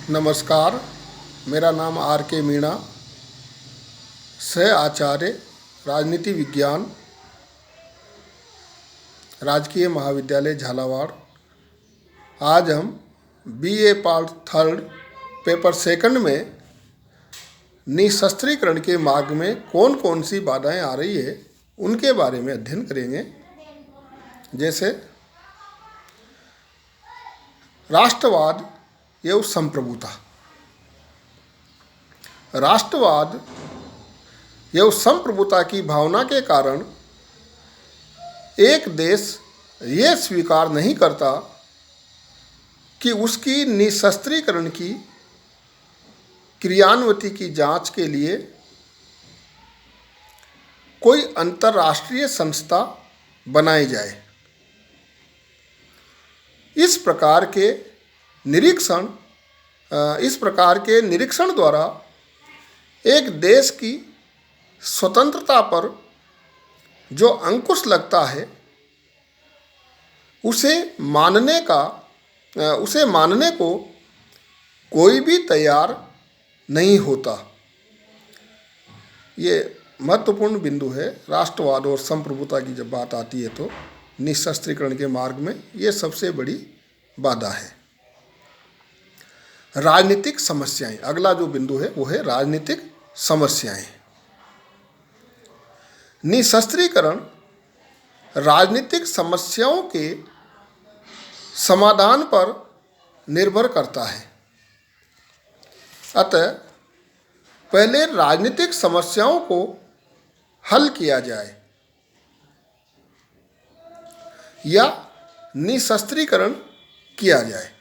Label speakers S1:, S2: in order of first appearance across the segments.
S1: नमस्कार। मेरा नाम आर के मीणा, सह आचार्य राजनीति विज्ञान, राजकीय महाविद्यालय झालावाड़। आज हम BA part third paper second में निशस्त्रीकरण के मार्ग में कौन कौन सी बाधाएं आ रही है उनके बारे में अध्ययन करेंगे। जैसे राष्ट्रवाद एवं संप्रभुता। राष्ट्रवाद एवं संप्रभुता की भावना के कारण एक देश ये स्वीकार नहीं करता कि उसकी निशस्त्रीकरण की क्रियान्विति की जांच के लिए कोई अंतर्राष्ट्रीय संस्था बनाई जाए। इस प्रकार के निरीक्षण द्वारा एक देश की स्वतंत्रता पर जो अंकुश लगता है उसे मानने को कोई भी तैयार नहीं होता। ये महत्वपूर्ण बिंदु है। राष्ट्रवाद और संप्रभुता की जब बात आती है तो निशस्त्रीकरण के मार्ग में ये सबसे बड़ी बाधा है। राजनीतिक समस्याएं, अगला जो बिंदु है वो है राजनीतिक समस्याएं। निशस्त्रीकरण राजनीतिक समस्याओं के समाधान पर निर्भर करता है। अतः पहले राजनीतिक समस्याओं को हल किया जाए या निशस्त्रीकरण किया जाए।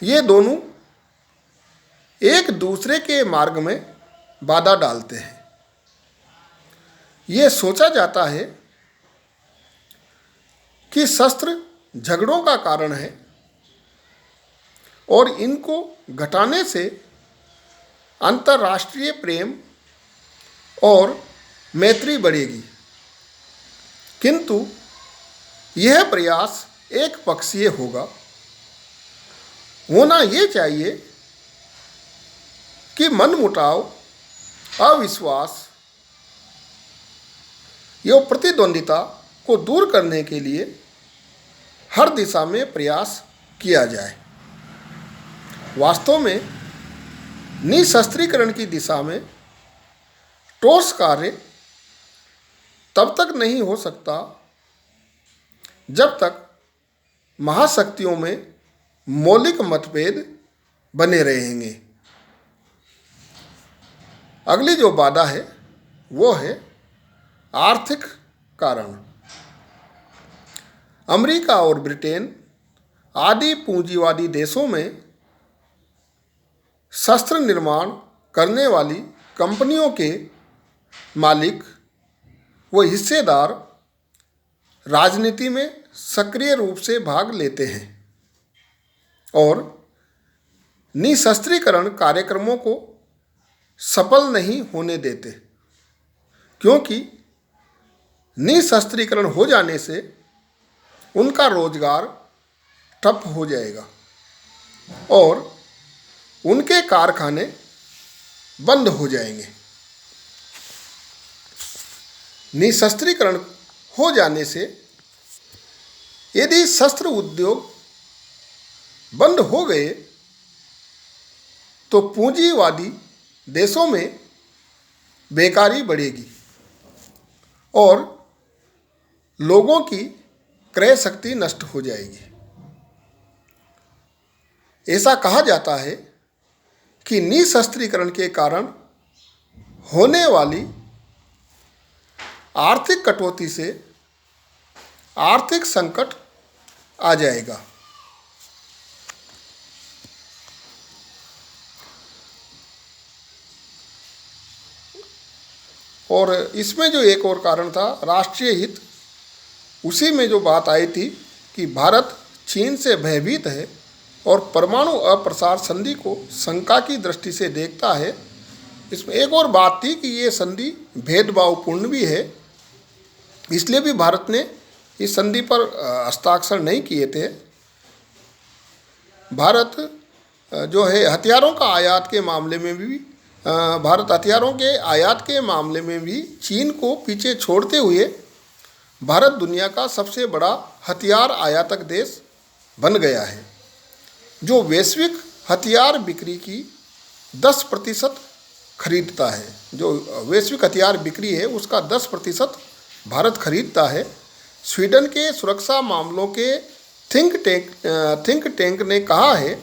S1: ये दोनों एक दूसरे के मार्ग में बाधा डालते हैं। ये सोचा जाता है कि शस्त्र झगड़ों का कारण है और इनको घटाने से अंतर्राष्ट्रीय प्रेम और मैत्री बढ़ेगी, किंतु यह प्रयास एक पक्षीय होगा। होना ये चाहिए कि मनमुटाव, अविश्वास एवं प्रतिद्वंदिता को दूर करने के लिए हर दिशा में प्रयास किया जाए। वास्तव में निशस्त्रीकरण की दिशा में ठोस कार्य तब तक नहीं हो सकता जब तक महाशक्तियों में मौलिक मतभेद बने रहेंगे। अगली जो बाधा है वो है आर्थिक कारण। अमेरिका और ब्रिटेन आदि पूंजीवादी देशों में शस्त्र निर्माण करने वाली कंपनियों के मालिक व हिस्सेदार राजनीति में सक्रिय रूप से भाग लेते हैं और निशस्त्रीकरण कार्यक्रमों को सफल नहीं होने देते, क्योंकि निशस्त्रीकरण हो जाने से उनका रोजगार ठप हो जाएगा और उनके कारखाने बंद हो जाएंगे। निशस्त्रीकरण हो जाने से यदि शस्त्र उद्योग बंद हो गए तो पूंजीवादी देशों में बेकारी बढ़ेगी और लोगों की क्रय शक्ति नष्ट हो जाएगी। ऐसा कहा जाता है कि निशस्त्रीकरण के कारण होने वाली आर्थिक कटौती से आर्थिक संकट आ जाएगा। और इसमें जो एक और कारण था राष्ट्रीय हित, उसी में जो बात आई थी कि भारत चीन से भयभीत है और परमाणु अप्रसार संधि को शंका की दृष्टि से देखता है। इसमें एक और बात थी कि ये संधि भेदभावपूर्ण भी है, इसलिए भी भारत ने इस संधि पर हस्ताक्षर नहीं किए थे। भारत जो है हथियारों का आयात के मामले में भी भारत हथियारों के आयात के मामले में भी चीन को पीछे छोड़ते हुए भारत दुनिया का सबसे बड़ा हथियार आयातक देश बन गया है, जो वैश्विक हथियार बिक्री की 10% खरीदता है। जो वैश्विक हथियार बिक्री है उसका 10% भारत खरीदता है। स्वीडन के सुरक्षा मामलों के थिंक टैंक ने कहा है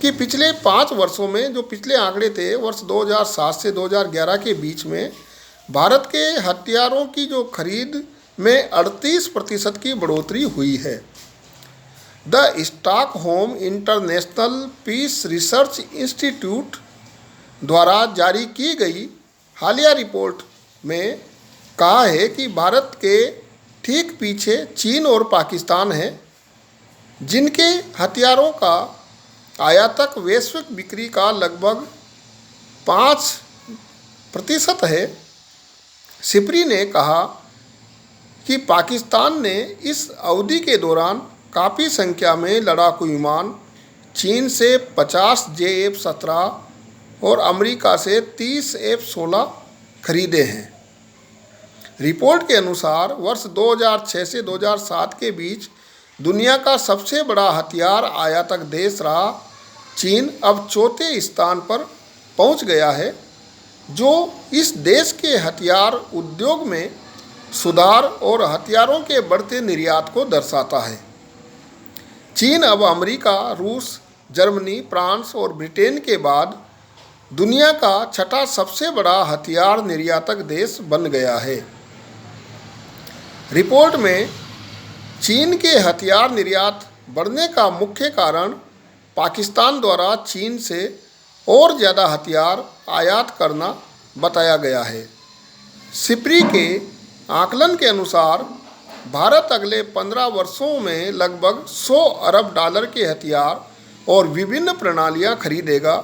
S1: कि पिछले 5 वर्षों में, जो पिछले आंकड़े थे वर्ष 2007 से 2011 के बीच में, भारत के हथियारों की जो खरीद में 38% की बढ़ोतरी हुई है। The Stockholm International Peace Research Institute द्वारा जारी की गई हालिया रिपोर्ट में कहा है कि भारत के ठीक पीछे चीन और पाकिस्तान है, जिनके हथियारों का आयातक वैश्विक बिक्री का लगभग 5% है। सिप्री ने कहा कि पाकिस्तान ने इस अवधि के दौरान काफ़ी संख्या में लड़ाकू विमान चीन से 50 JF-17 और अमेरिका से 30 F-16 खरीदे हैं। रिपोर्ट के अनुसार वर्ष 2006 से 2007 के बीच दुनिया का सबसे बड़ा हथियार आयातक देश रहा चीन अब 4थे स्थान पर पहुंच गया है, जो इस देश के हथियार उद्योग में सुधार और हथियारों के बढ़ते निर्यात को दर्शाता है। चीन अब अमेरिका, रूस, जर्मनी, फ्रांस और ब्रिटेन के बाद दुनिया का 6ठा सबसे बड़ा हथियार निर्यातक देश बन गया है। रिपोर्ट में चीन के हथियार निर्यात बढ़ने का मुख्य कारण पाकिस्तान द्वारा चीन से और ज़्यादा हथियार आयात करना बताया गया है। सिप्री के आकलन के अनुसार भारत अगले 15 वर्षों में लगभग $100 अरब के हथियार और विभिन्न प्रणालियां खरीदेगा।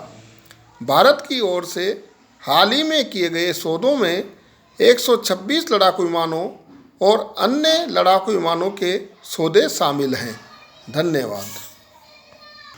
S1: भारत की ओर से हाल ही में किए गए सौदों में 126 लड़ाकू विमानों और अन्य लड़ाकू विमानों के सौदे शामिल हैं। धन्यवाद।